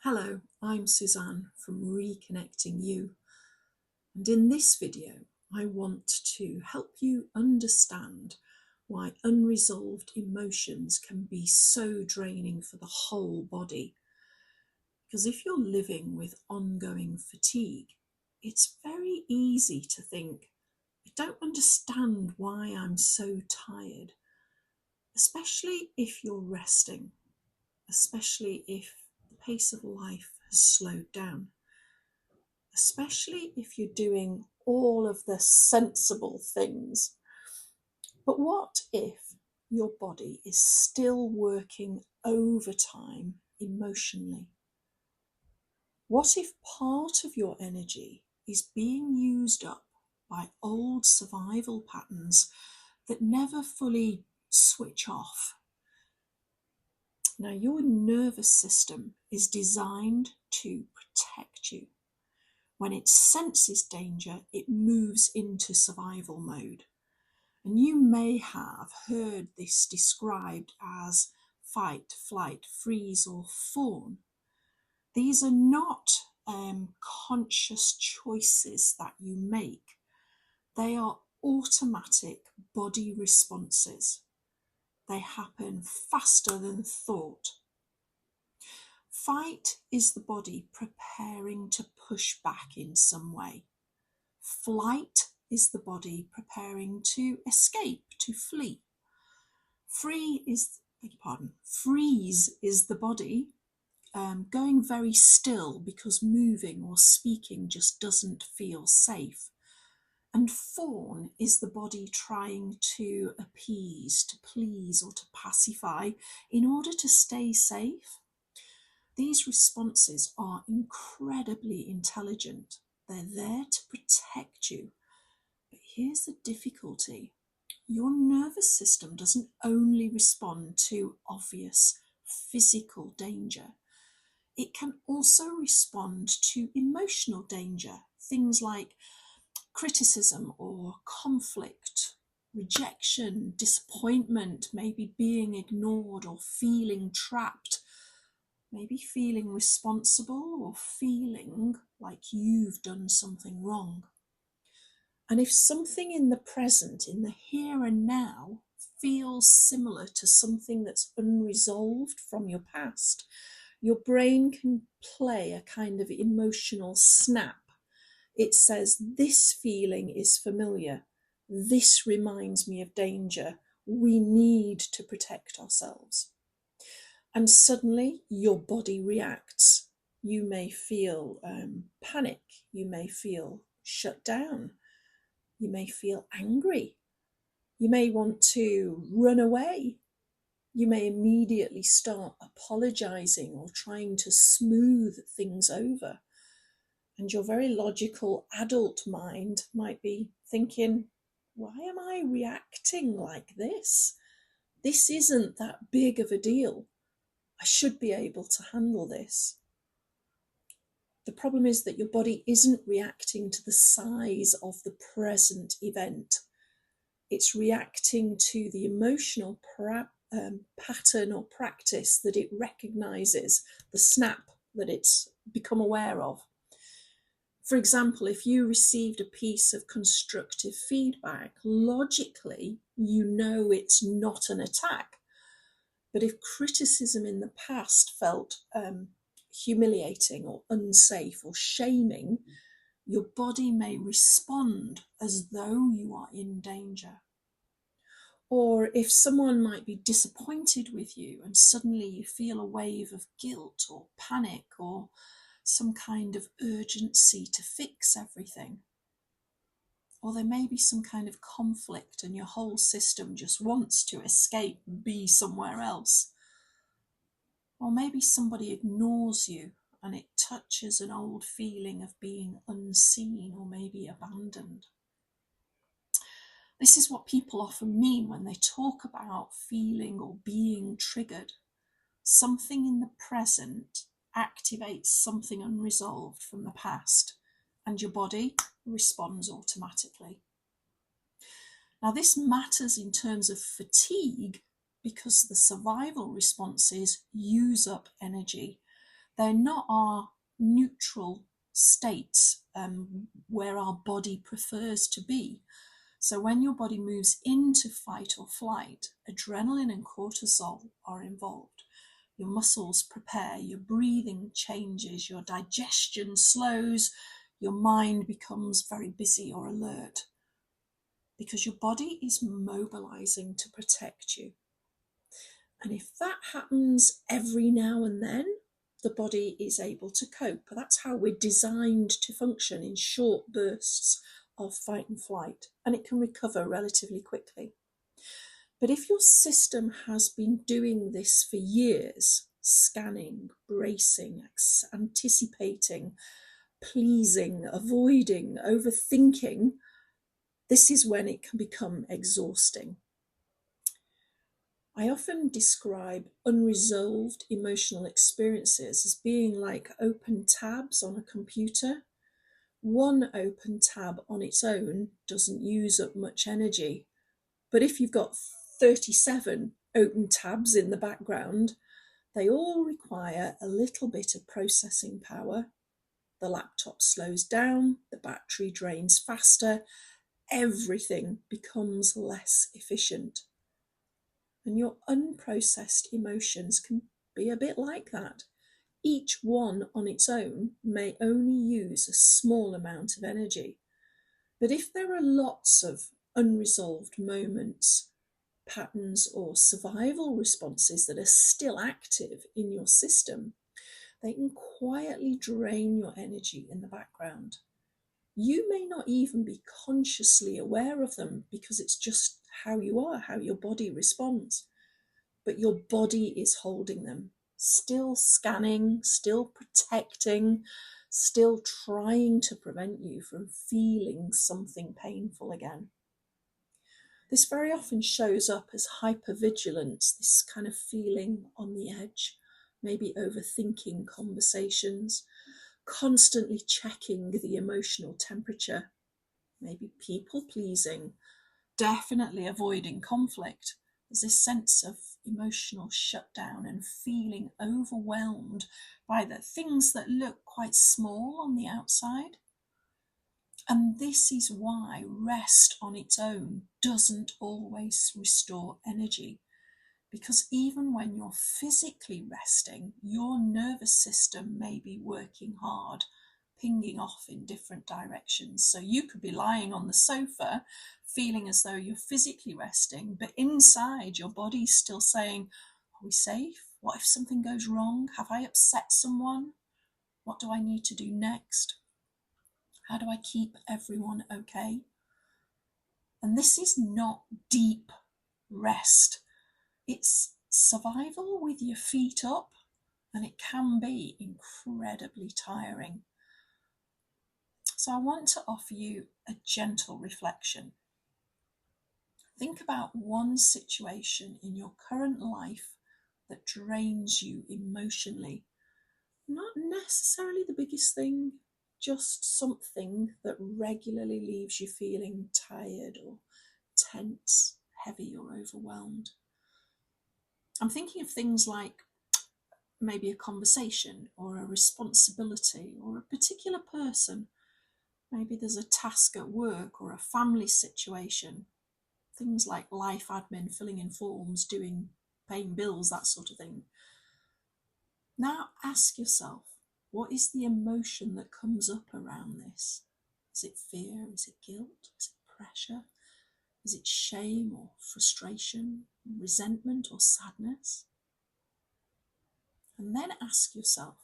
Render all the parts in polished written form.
Hello, I'm Suzanne from Reconnecting You, and in this video I want to help you understand why unresolved emotions can be so draining for the whole body. Because if you're living with ongoing fatigue, it's very easy to think, I don't understand why I'm so tired, especially if you're resting, especially if the pace of life has slowed down, especially if you're doing all of the sensible things. But what if your body is still working overtime emotionally? What if part of your energy is being used up by old survival patterns that never fully switch off? Now, your nervous system is designed to protect you. When it senses danger, it moves into survival mode. And you may have heard this described as fight, flight, freeze, or fawn. These are not conscious choices that you make. They are automatic body responses. They happen faster than thought. Fight is the body preparing to push back in some way. Flight is the body preparing to escape, to flee. Freeze is the body going very still because moving or speaking just doesn't feel safe. And fawn is the body trying to appease, to please, or to pacify in order to stay safe. These responses are incredibly intelligent. They're there to protect you. But here's the difficulty. Your nervous system doesn't only respond to obvious physical danger. It can also respond to emotional danger, things like criticism or conflict, rejection, disappointment, maybe being ignored or feeling trapped, maybe feeling responsible or feeling like you've done something wrong. And if something in the present, in the here and now, feels similar to something that's unresolved from your past, your brain can play a kind of emotional snap. It says, this feeling is familiar. This reminds me of danger. We need to protect ourselves. And suddenly your body reacts. You may feel panic. You may feel shut down. You may feel angry. You may want to run away. You may immediately start apologizing or trying to smooth things over. And your very logical adult mind might be thinking, why am I reacting like this? This isn't that big of a deal. I should be able to handle this. The problem is that your body isn't reacting to the size of the present event. It's reacting to the emotional pattern or practice that it recognizes, the snap that it's become aware of. For example, if you received a piece of constructive feedback, logically, you know it's not an attack. But if criticism in the past felt humiliating or unsafe or shaming, your body may respond as though you are in danger. Or if someone might be disappointed with you and suddenly you feel a wave of guilt or panic or some kind of urgency to fix everything. Or there may be some kind of conflict and your whole system just wants to escape and be somewhere else. Or maybe somebody ignores you and it touches an old feeling of being unseen or maybe abandoned. This is what people often mean when they talk about feeling or being triggered. Something in the present activates something unresolved from the past, and your body responds automatically. Now, this matters in terms of fatigue because the survival responses use up energy. They're not our neutral states where our body prefers to be. So when your body moves into fight or flight, adrenaline and cortisol are involved. Your muscles prepare, your breathing changes, your digestion slows, your mind becomes very busy or alert, because your body is mobilizing to protect you. And if that happens every now and then, the body is able to cope. That's how we're designed to function, in short bursts of fight and flight, and it can recover relatively quickly. But if your system has been doing this for years, scanning, bracing, anticipating, pleasing, avoiding, overthinking, this is when it can become exhausting. I often describe unresolved emotional experiences as being like open tabs on a computer. One open tab on its own doesn't use up much energy, but if you've got 37 open tabs in the background, they all require a little bit of processing power. The laptop slows down, the battery drains faster, everything becomes less efficient. And your unprocessed emotions can be a bit like that. Each one on its own may only use a small amount of energy. But if there are lots of unresolved moments, patterns, or survival responses that are still active in your system, they can quietly drain your energy in the background. You may not even be consciously aware of them because it's just how you are, how your body responds. But your body is holding them, still scanning, still protecting, still trying to prevent you from feeling something painful again. This very often shows up as hypervigilance, this kind of feeling on the edge, maybe overthinking conversations, constantly checking the emotional temperature, maybe people pleasing, definitely avoiding conflict. There's this sense of emotional shutdown and feeling overwhelmed by the things that look quite small on the outside. And this is why rest on its own doesn't always restore energy. Because even when you're physically resting, your nervous system may be working hard, pinging off in different directions. So you could be lying on the sofa, feeling as though you're physically resting, but inside your body's still saying, are we safe? What if something goes wrong? Have I upset someone? What do I need to do next? How do I keep everyone okay? And this is not deep rest. It's survival with your feet up, and it can be incredibly tiring. So I want to offer you a gentle reflection. Think about one situation in your current life that drains you emotionally. Not necessarily the biggest thing, just something that regularly leaves you feeling tired or tense, heavy or overwhelmed. I'm thinking of things like maybe a conversation or a responsibility or a particular person. Maybe there's a task at work or a family situation. Things like life admin, filling in forms, paying bills, that sort of thing. Now ask yourself, what is the emotion that comes up around this? Is it fear? Is it guilt? Is it pressure? Is it shame or frustration, resentment or sadness? And then ask yourself,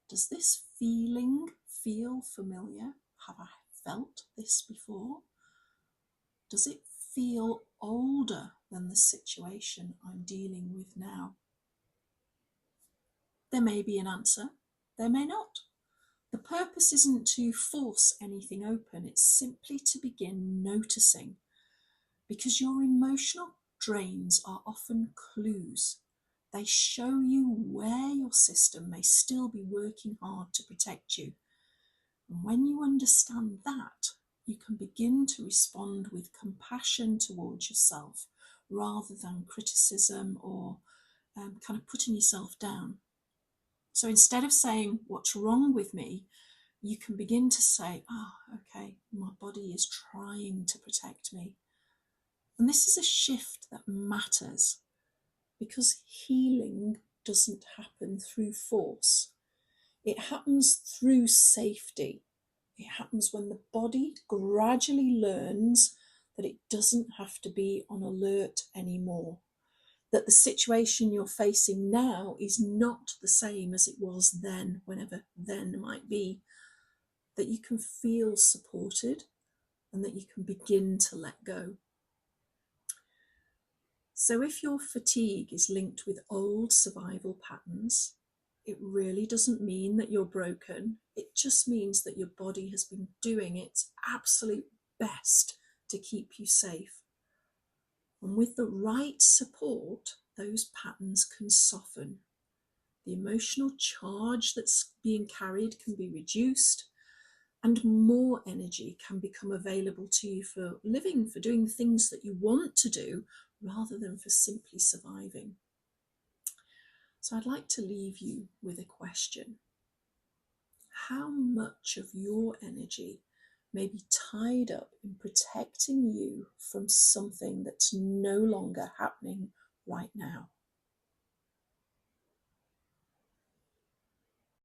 does this feeling feel familiar? Have I felt this before? Does it feel older than the situation I'm dealing with now? There may be an answer, there may not. The purpose isn't to force anything open, it's simply to begin noticing, because your emotional drains are often clues. They show you where your system may still be working hard to protect you. And when you understand that, you can begin to respond with compassion towards yourself rather than criticism or kind of putting yourself down. So instead of saying, what's wrong with me? You can begin to say, okay, my body is trying to protect me. And this is a shift that matters, because healing doesn't happen through force. It happens through safety. It happens when the body gradually learns that it doesn't have to be on alert anymore, that the situation you're facing now is not the same as it was then, whenever then might be, that you can feel supported and that you can begin to let go. So if your fatigue is linked with old survival patterns, it really doesn't mean that you're broken. It just means that your body has been doing its absolute best to keep you safe. And with the right support, those patterns can soften. The emotional charge that's being carried can be reduced, and more energy can become available to you for living, for doing things that you want to do, rather than for simply surviving. So I'd like to leave you with a question. How much of your energy may be tied up in protecting you from something that's no longer happening right now?